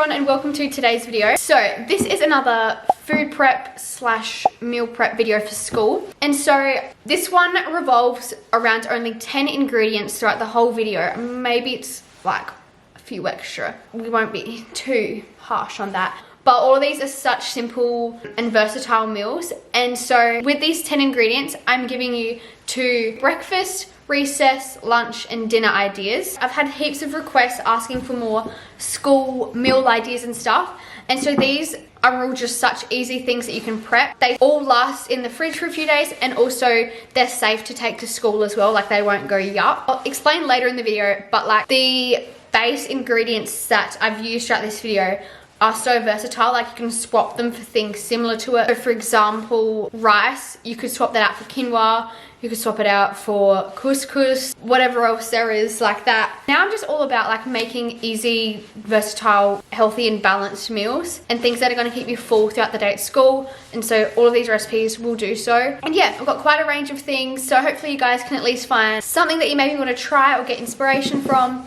everyone and welcome to today's video. So this is another food prep slash meal prep video for school. And so this one revolves around only 10 ingredients throughout the whole video. Maybe it's like a few extra. We won't be too harsh on that. But all of these are such simple and versatile meals. And so with these 10 ingredients, I'm giving you 2 breakfast, recess, lunch and dinner ideas. I've had heaps of requests asking for more school meal ideas and stuff. And so these are all just such easy things that you can prep. They all last in the fridge for a few days and also they're safe to take to school as well. Like they won't go yup. I'll explain later in the video, but like the base ingredients that I've used throughout this video are so versatile. Like you can swap them for things similar to it. So for example, rice, you could swap that out for quinoa, you could swap it out for couscous, whatever else there is like that. Now I'm just all about like making easy, versatile, healthy and balanced meals and things that are going to keep you full throughout the day at school. And so all of these recipes will do so. And yeah, I've got quite a range of things, so hopefully you guys can at least find something that you maybe want to try or get inspiration from.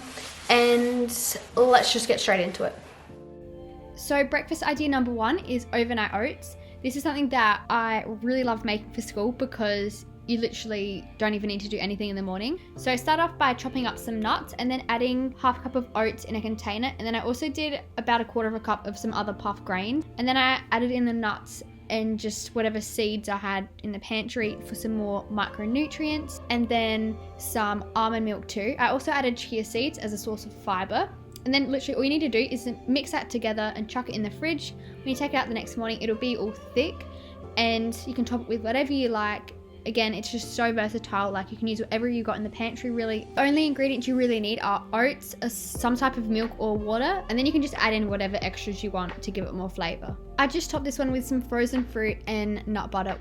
And let's just get straight into it. So breakfast idea number 1 is overnight oats. This is something that I really love making for school because you literally don't even need to do anything in the morning. So I start off by chopping up some nuts and then adding half a cup of oats in a container. And then I also did about 1/4 cup of some other puff grains. And then I added in the nuts and just whatever seeds I had in the pantry for some more micronutrients. And then some almond milk too. I also added chia seeds as a source of fiber. And then literally all you need to do is mix that together and chuck it in the fridge. When you take it out the next morning, it'll be all thick and you can top it with whatever you like. Again, it's just so versatile. Like you can use whatever you got in the pantry really. The only ingredients you really need are oats, some type of milk or water, and then you can just add in whatever extras you want to give it more flavor. I just topped this one with some frozen fruit and nut butter.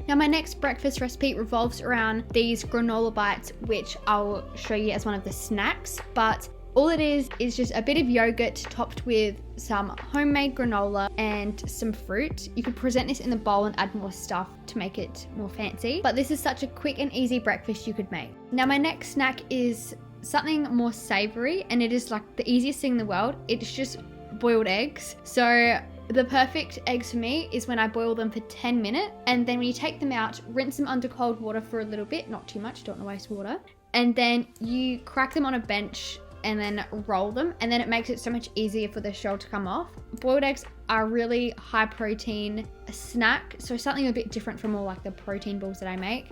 Now my next breakfast recipe revolves around these granola bites, which I'll show you as one of the snacks, but all it is just a bit of yogurt topped with some homemade granola and some fruit. You could present this in the bowl and add more stuff to make it more fancy, but this is such a quick and easy breakfast you could make. Now my next snack is something more savory and it is like the easiest thing in the world. It's just boiled eggs. So the perfect eggs for me is when I boil them for 10 minutes and then when you take them out, rinse them under cold water for a little bit, not too much, don't want to waste water. And then you crack them on a bench and then roll them, and then it makes it so much easier for the shell to come off. Boiled eggs are a really high protein snack, so something a bit different from all like the protein balls that I make.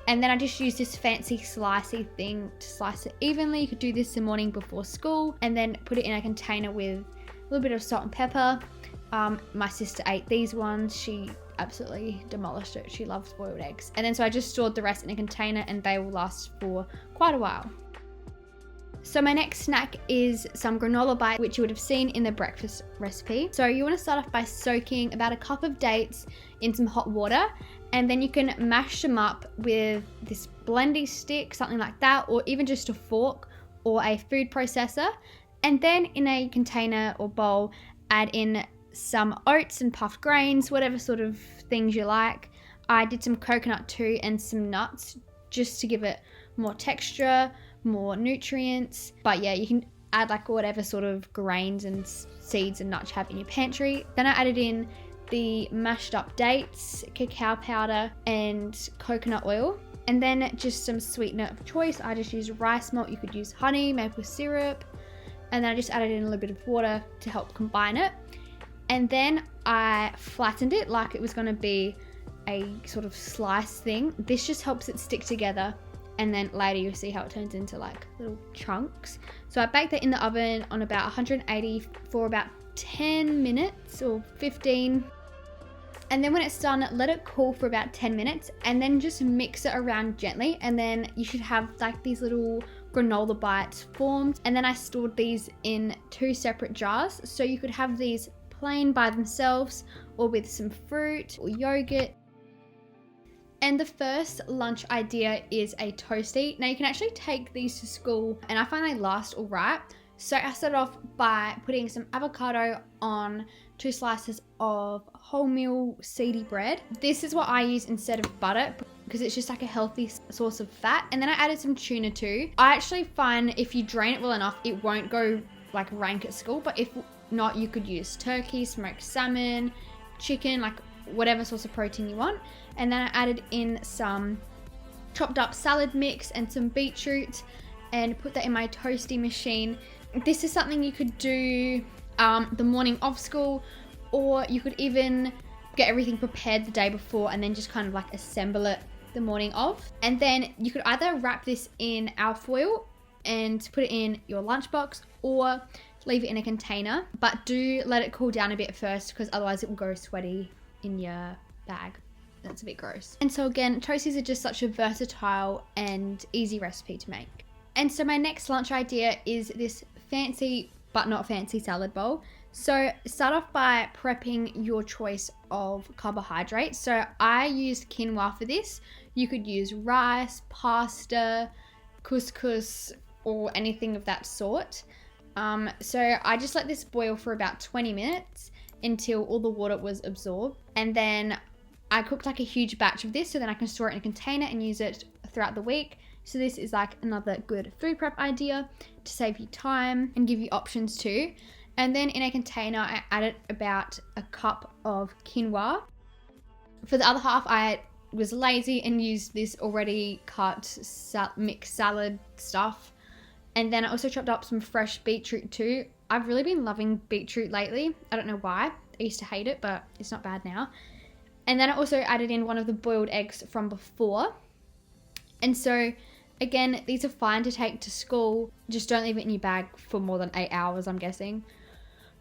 And then I just use this fancy slicey thing to slice it evenly. You could do this the morning before school and then put it in a container with a little bit of salt and pepper. My sister ate these ones. She absolutely demolished it. She loves boiled eggs. And then so I just stored the rest in a container and they will last for quite a while. So my next snack is some granola bite, which you would have seen in the breakfast recipe. So you want to start off by soaking about 1 cup of dates in some hot water, and then you can mash them up with this blendy stick, something like that, or even just a fork or a food processor. And then in a container or bowl, add in some oats and puffed grains, whatever sort of things you like. I did some coconut too and some nuts just to give it more texture, more nutrients. But yeah, you can add like whatever sort of grains and seeds and nuts you have in your pantry. Then I added in the mashed up dates, cacao powder and coconut oil, and then just some sweetener of choice. I just used rice malt. You could use honey, maple syrup, and then I just added in a little bit of water to help combine it. And then I flattened it like it was going to be a sort of slice thing. This just helps it stick together. And then later you'll see how it turns into like little chunks. So I baked that in the oven on about 180 for about 10 minutes or 15. And then when it's done, let it cool for about 10 minutes and then just mix it around gently. And then you should have like these little granola bites formed. And then I stored these in 2 separate jars. So you could have these plain by themselves or with some fruit or yogurt. And the first lunch idea is a toasty. Now you can actually take these to school and I find they last all right. So I started off by putting some avocado on 2 slices of wholemeal seedy bread. This is what I use instead of butter because it's just like a healthy source of fat. And then I added some tuna too. I actually find if you drain it well enough, it won't go like rank at school. But if not, you could use turkey, smoked salmon, chicken, like whatever source of protein you want. And then I added in some chopped up salad mix and some beetroot and put that in my toasty machine. This is something you could do the morning of school, or you could even get everything prepared the day before and then just kind of like assemble it the morning of. And then you could either wrap this in alfoil and put it in your lunchbox, or leave it in a container, but do let it cool down a bit first, because otherwise it will go sweaty in your bag. That's a bit gross. And so again, toasties are just such a versatile and easy recipe to make. And so my next lunch idea is this fancy but not fancy salad bowl. So start off by prepping your choice of carbohydrates. So I used quinoa for this. You could use rice, pasta, couscous, or anything of that sort. So I just let this boil for about 20 minutes until all the water was absorbed. And then I cooked like a huge batch of this so then I can store it in a container and use it throughout the week. So this is like another good food prep idea to save you time and give you options too. And then in a container, I added about a cup of quinoa. For the other half, I was lazy and used this already cut mixed salad stuff. And then I also chopped up some fresh beetroot too. I've really been loving beetroot lately. I don't know why. I used to hate it, but it's not bad now. And then I also added in one of the boiled eggs from before. And so, again, these are fine to take to school. Just don't leave it in your bag for more than 8 hours, I'm guessing.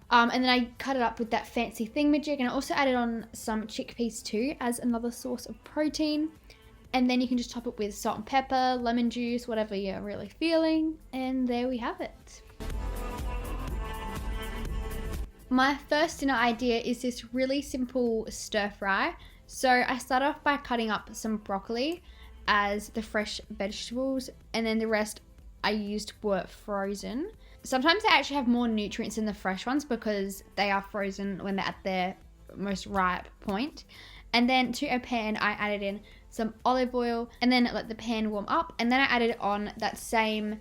And then I cut it up with that fancy thingamajig, and I also added on some chickpeas too as another source of protein. And then you can just top it with salt and pepper, lemon juice, whatever you're really feeling. And there we have it. My first dinner idea is this really simple stir fry. So I start off by cutting up some broccoli as the fresh vegetables, and then the rest I used were frozen. Sometimes they actually have more nutrients than the fresh ones because they are frozen when they're at their most ripe point. And then to a pan, I added in some olive oil and then let the pan warm up. And then I added on that same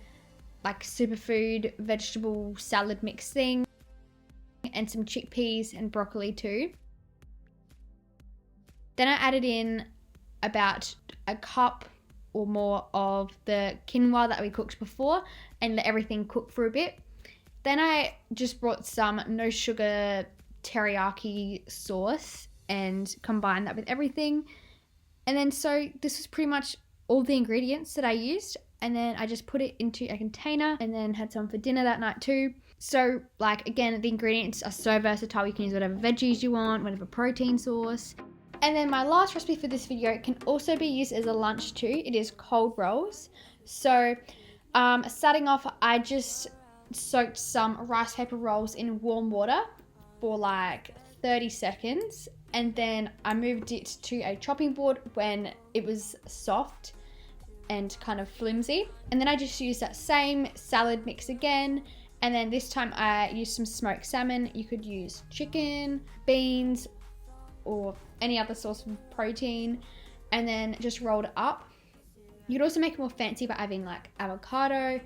like superfood vegetable salad mix thing and some chickpeas and broccoli too. Then I added in about a cup or more of the quinoa that we cooked before and let everything cook for a bit. Then I just brought some no sugar teriyaki sauce and combined that with everything. And then so this was pretty much all the ingredients that I used. And then I just put it into a container and then had some for dinner that night too. So like, again, the ingredients are so versatile. You can use whatever veggies you want, whatever protein source. And then my last recipe for this video can also be used as a lunch too. It is cold rolls. So starting off, I just soaked some rice paper rolls in warm water for like 30 seconds. And then I moved it to a chopping board when it was soft and kind of flimsy. And then I just used that same salad mix again. And then this time I used some smoked salmon. You could use chicken, beans, or any other source of protein, and then just rolled it up. You could also make it more fancy by adding like avocado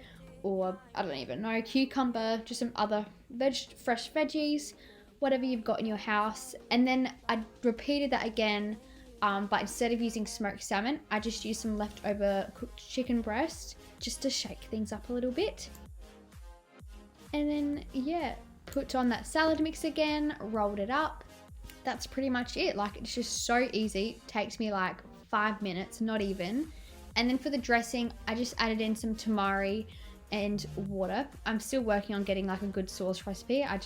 or I don't even know, cucumber, just some other fresh veggies, whatever you've got in your house. And then I repeated that again, but instead of using smoked salmon, I just used some leftover cooked chicken breast just to shake things up a little bit. And then yeah, put on that salad mix again, rolled it up. That's pretty much it. Like, it's just so easy. It takes me like 5 minutes, not even. And then for the dressing, I just added in some tamari and water. I'm still working on getting like a good sauce recipe. I'm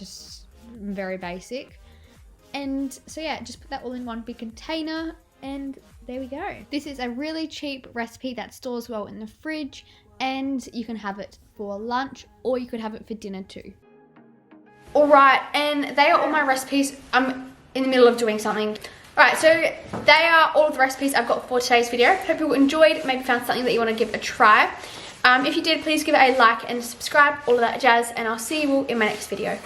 very basic. And so yeah, just put that all in one big container and there we go. This is a really cheap recipe that stores well in the fridge, and you can have it for lunch or you could have it for dinner too. All right, and they are all my recipes. I'm in the middle of doing something. All right, so they are all of the recipes I've got for today's video. Hope you enjoyed, maybe found something that you want to give a try. If you did, please give it a like and subscribe, all of that jazz, and I'll see you all in my next video.